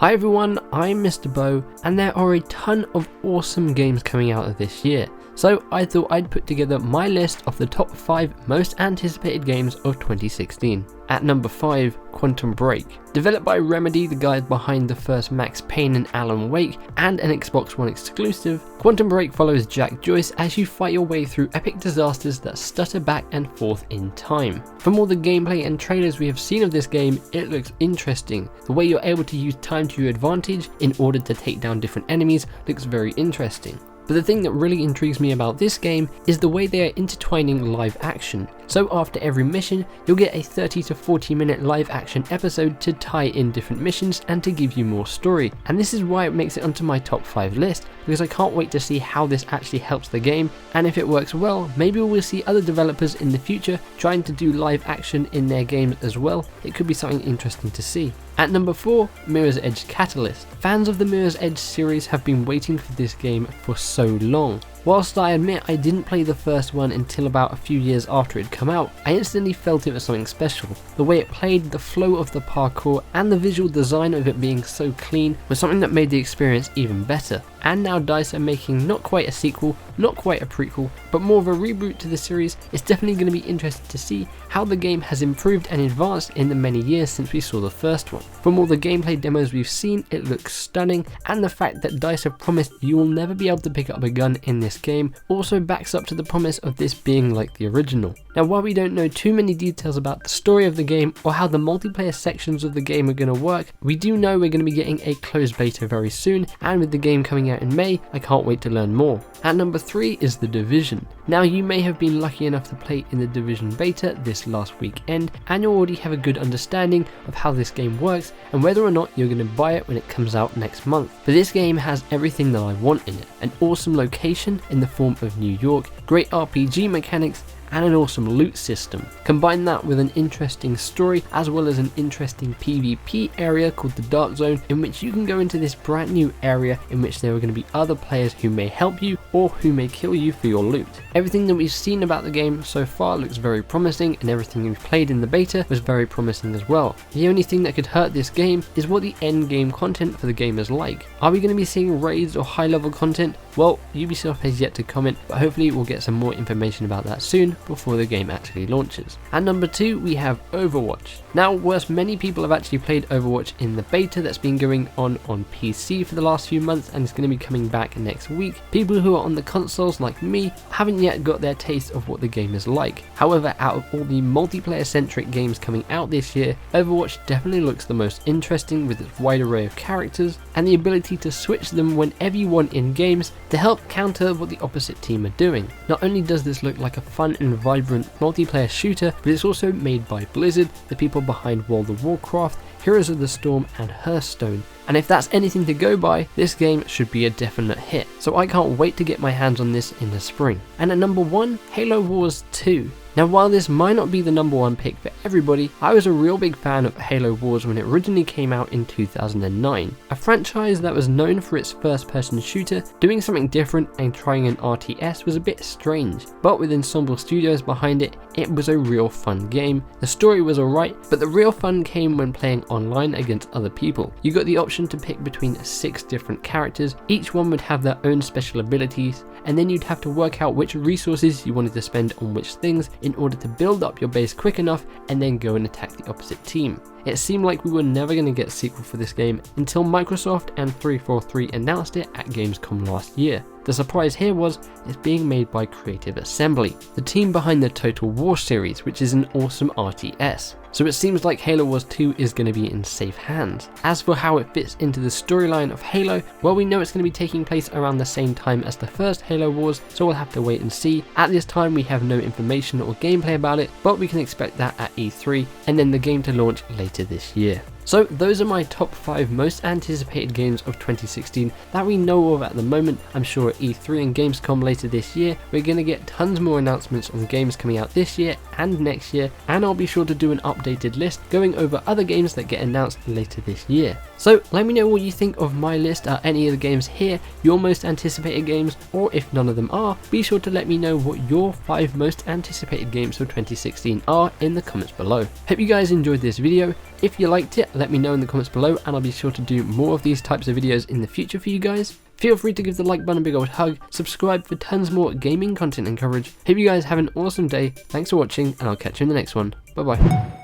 Hi everyone, I'm MisterBo, and there are a ton of awesome games coming out of this year, so I thought I'd put together my list of the top 5 most anticipated games of 2016. At number 5, Quantum Break. Developed by Remedy, the guys behind the first Max Payne and Alan Wake, and an Xbox One exclusive, Quantum Break follows Jack Joyce as you fight your way through epic disasters that stutter back and forth in time. From all the gameplay and trailers we have seen of this game, it looks interesting. The way you're able to use time to your advantage in order to take down different enemies looks very interesting. But the thing that really intrigues me about this game is the way they are intertwining live action. So after every mission, you'll get a 30 to 40 minute live action episode to tie in different missions and to give you more story. And this is why it makes it onto my top 5 list, because I can't wait to see how this actually helps the game, and if it works well, maybe we'll see other developers in the future trying to do live action in their games as well. It could be something interesting to see. At number 4, Mirror's Edge Catalyst. Fans of the Mirror's Edge series have been waiting for this game for so long. Whilst I admit I didn't play the first one until about a few years after it had come out, I instantly felt it was something special. The way it played, the flow of the parkour, and the visual design of it being so clean was something that made the experience even better. And now DICE are making not quite a sequel, not quite a prequel, but more of a reboot to the series. It's definitely going to be interesting to see how the game has improved and advanced in the many years since we saw the first one. From all the gameplay demos we've seen, it looks stunning, and the fact that DICE have promised you will never be able to pick up a gun in this game also backs up to the promise of this being like the original. Now, while we don't know too many details about the story of the game or how the multiplayer sections of the game are going to work, we do know we're going to be getting a closed beta very soon, and with the game coming out in May, I can't wait to learn more. At number 3 is The Division. Now, you may have been lucky enough to play in the Division beta this last weekend, and you already have a good understanding of how this game works and whether or not you're going to buy it when it comes out next month. But this game has everything that I want in it: an awesome location in the form of New York, great RPG mechanics, and an awesome loot system. Combine that with an interesting story as well as an interesting PvP area called the Dark Zone, in which you can go into this brand new area in which there are going to be other players who may help you or who may kill you for your loot. Everything that we've seen about the game so far looks very promising, and everything we've played in the beta was very promising as well. The only thing that could hurt this game is what the end game content for the game is like. Are we going to be seeing raids or high level content? Well, Ubisoft has yet to comment, but hopefully we'll get some more information about that soon before the game actually launches. At number 2, we have Overwatch. Now, whilst many people have actually played Overwatch in the beta that's been going on PC for the last few months and is going to be coming back next week, people who are on the consoles like me haven't yet got their taste of what the game is like. However, out of all the multiplayer centric games coming out this year, Overwatch definitely looks the most interesting, with its wide array of characters and the ability to switch them whenever you want in games to help counter what the opposite team are doing. Not only does this look like a fun and vibrant multiplayer shooter, but it's also made by Blizzard, the people behind World of Warcraft, Heroes of the Storm, and Hearthstone. And if that's anything to go by, this game should be a definite hit. So I can't wait to get my hands on this in the spring. And at number 1, Halo Wars 2. Now, while this might not be the number 1 pick for everybody, I was a real big fan of Halo Wars when it originally came out in 2009. A franchise that was known for its first-person shooter, doing something different and trying an RTS was a bit strange, but with Ensemble Studios behind it, it was a real fun game. The story was alright, but the real fun came when playing online against other people. You got the option to pick between 6 different characters, each one would have their own special abilities, and then you'd have to work out which resources you wanted to spend on which things in order to build up your base quick enough and then go and attack the opposite team. It seemed like we were never going to get a sequel for this game until Microsoft and 343 announced it at Gamescom last year. The surprise here was it's being made by Creative Assembly, the team behind the Total War series, which is an awesome RTS. So it seems like Halo Wars 2 is going to be in safe hands. As for how it fits into the storyline of Halo, well, we know it's going to be taking place around the same time as the first Halo Wars, so we'll have to wait and see. At this time, we have no information or gameplay about it, but we can expect that at E3, and then the game to launch later this year. So those are my top 5 most anticipated games of 2016 that we know of at the moment. I'm sure at E3 and Gamescom later this year, we're going to get tons more announcements on games coming out this year and next year, and I'll be sure to do an updated list going over other games that get announced later this year. So let me know what you think of my list. Are any of the games here your most anticipated games, or if none of them are, be sure to let me know what your 5 most anticipated games for 2016 are in the comments below. Hope you guys enjoyed this video. If you liked it, let me know in the comments below and I'll be sure to do more of these types of videos in the future for you guys. Feel free to give the like button a big old hug, subscribe for tons more gaming content and coverage. Hope you guys have an awesome day, thanks for watching and I'll catch you in the next one. Bye bye.